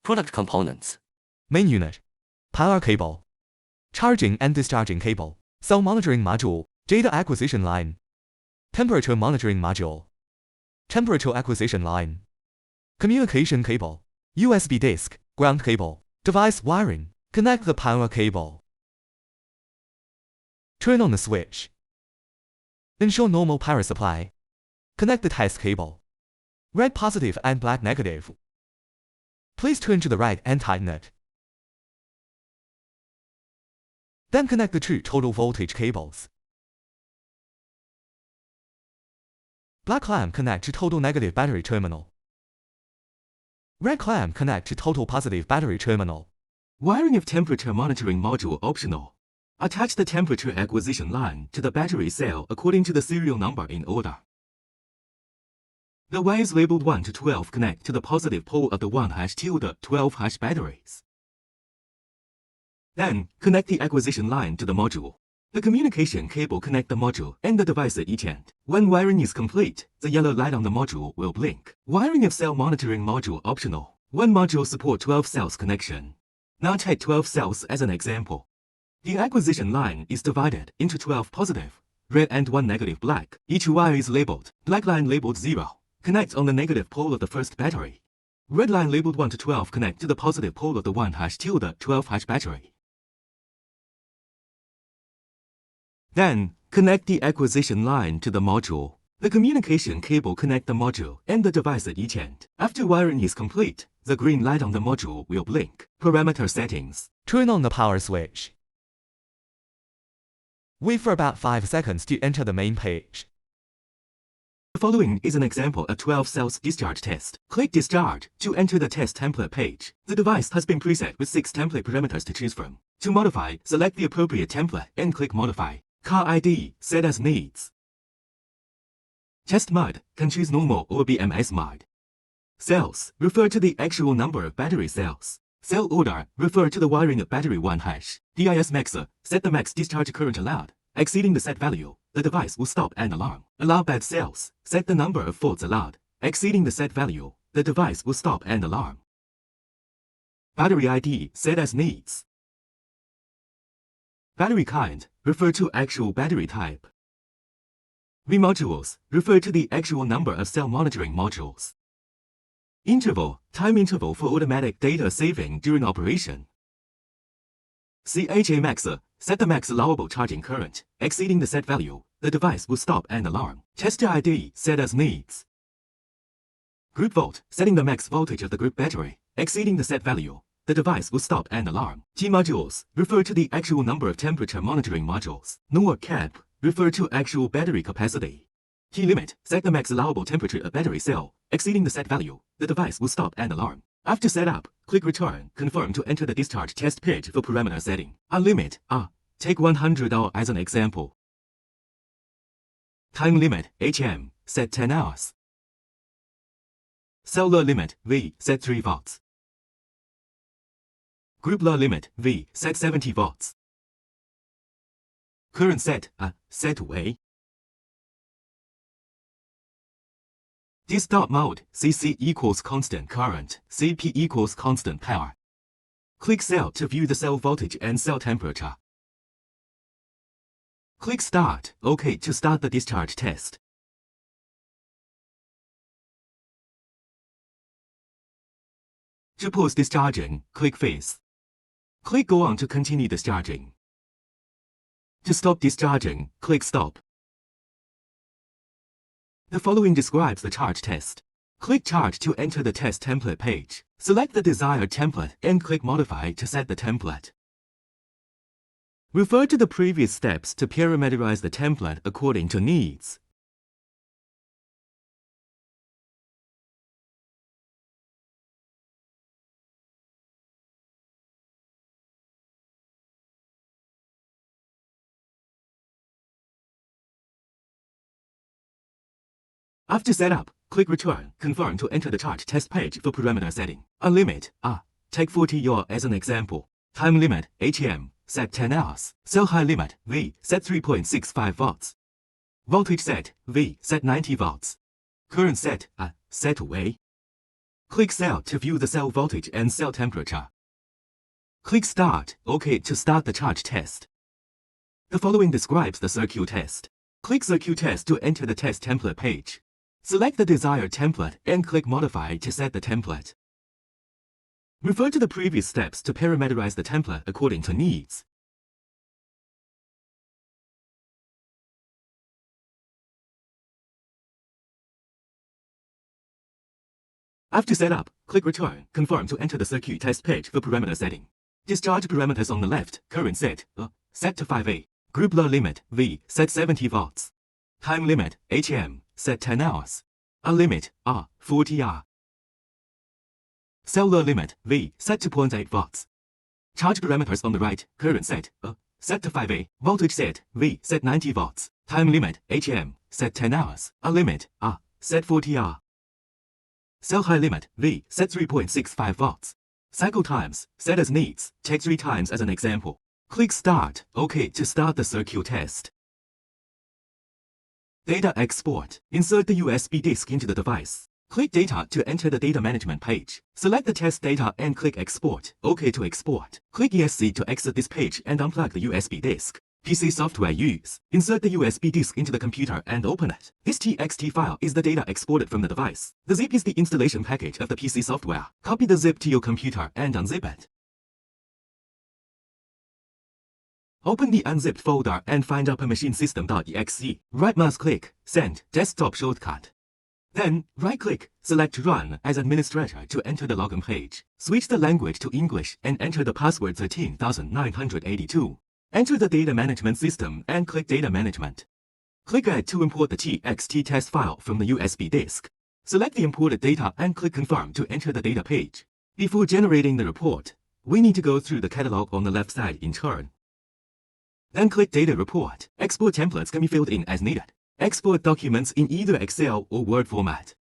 Product components. Main unit. Power cable. Charging and discharging cable. Cell monitoring module. Data acquisition line. Temperature monitoring module. Temperature acquisition line. Communication cable. USB disk. Ground cable. Device wiring. Connect the power cable. Turn on the switch. Ensure normal power supply. Connect the test cable. Red positive and black negative. Please turn to the right and tighten it. Then connect the two total voltage cables. Black clamp connect to total negative battery terminal. Red clamp connect to total positive battery terminal. Wiring of temperature monitoring module optional. Attach the temperature acquisition line to the battery cell according to the serial number in order. The wires labeled 1 to 12 connect to the positive pole of the 1-12 batteries. Then, connect the acquisition line to the module. The communication cable connect the module and the device at each end. When wiring is complete, the yellow light on the module will blink. Wiring of cell monitoring module optional. One module support 12 cells connection. Now take 12 cells as an example. The acquisition line is divided into 12 positive, red and 1 negative black. Each wire is labeled. Black line labeled 0. Connect on the negative pole of the first battery. Red line labeled 1 to 12 connect to the positive pole of the 1-12 battery. Then, connect the acquisition line to the module. The communication cable connect the module and the device at each end. After wiring is complete, the green light on the module will blink. Parameter settings. Turn on the power switch. Wait for about 5 seconds to enter the main page. The following is an example of 12 cells discharge test. Click Discharge to enter the test template page. The device has been preset with 6 template parameters to choose from. To modify, select the appropriate template and click Modify. Car ID, set as needs. Test mode, can choose normal or BMS mode. Cells, refer to the actual number of battery cells. Cell order, refer to the wiring of battery 1 hash. DIS maxer, set the max discharge current allowed. Exceeding the set value, the device will stop and alarm. Allow bad cells, set the number of faults allowed. Exceeding the set value, the device will stop and alarm. Battery ID, set as needs. Battery kind, refer to actual battery type. Modules, refer to the actual number of cell monitoring modules. Interval, time interval for automatic data saving during operation. CHA maxer, set the max allowable charging current. Exceeding the set value, the device will stop and alarm. Tester ID, set as needs. Group volt, setting the max voltage of the group battery. Exceeding the set value, the device will stop and alarm. T modules, refer to the actual number of temperature monitoring modules. NOR cap, refer to actual battery capacity. T limit, set the max allowable temperature of battery cell. Exceeding the set value, the device will stop and alarm. After setup, click Return, confirm to enter the discharge test page for parameter setting. A limit, take 100 hours as an example. Time limit, HM, set 10 hours. Cell law limit, V, set 3 volts. Group law limit, V, set 70 volts. Current set, set to A. Start mode, CC equals constant current, CP equals constant power. Click Cell to view the cell voltage and cell temperature. Click Start, OK to start the discharge test. To pause discharging, click Face. Click Go on to continue discharging. To stop discharging, click Stop. The following describes the charge test. Click Charge to enter the test template page. Select the desired template and click Modify to set the template. Refer to the previous steps to parameterize the template according to needs. After setup, click Return, confirm to enter the charge test page for parameter setting. A limit, take 40 hours as an example. Time limit, HM, set 10 hours. Cell high limit, V, set 3.65 volts. Voltage set, V, set 90 volts. Current set, set to A. Click Cell to view the cell voltage and cell temperature. Click Start, OK to start the charge test. The following describes the circuit test. Click Circuit Test to enter the test template page. Select the desired template and click Modify to set the template. Refer to the previous steps to parameterize the template according to needs. After setup, click Return, confirm to enter the circuit test page for parameter setting. Discharge parameters on the left, current set to 5A. Group load limit, V, set 70 volts. Time limit, HM, set 10 hours. A limit, R, 40R. Cell load limit, V, set to 0.8 volts. Charge parameters on the right, current set to 5A. Voltage set, V, set 90 volts. Time limit, HM, set 10 hours. A limit, R, set 40R. Cell high limit, V, set 3.65 volts. Cycle times, set as needs, check 3 times as an example. Click Start, OK to start the circuit test. Data export. Insert the USB disk into the device. Click Data to enter the data management page. Select the test data and click Export, OK to export. Click ESC to exit this page and unplug the USB disk. PC software use. Insert the USB disk into the computer and open it. This TXT file is the data exported from the device. The zip is the installation package of the PC software. Copy the zip to your computer and unzip it. Open the unzipped folder and find up a machine system.exe. Right mouse click, Send, desktop shortcut. Then, right-click, select Run as administrator to enter the login page. Switch the language to English and enter the password 13,982. Enter the data management system and click Data Management. Click Add to import the TXT test file from the USB disk. Select the imported data and click Confirm to enter the data page. Before generating the report, we need to go through the catalog on the left side in turn. Then click Data Report. Export templates can be filled in as needed. Export documents in either Excel or Word format.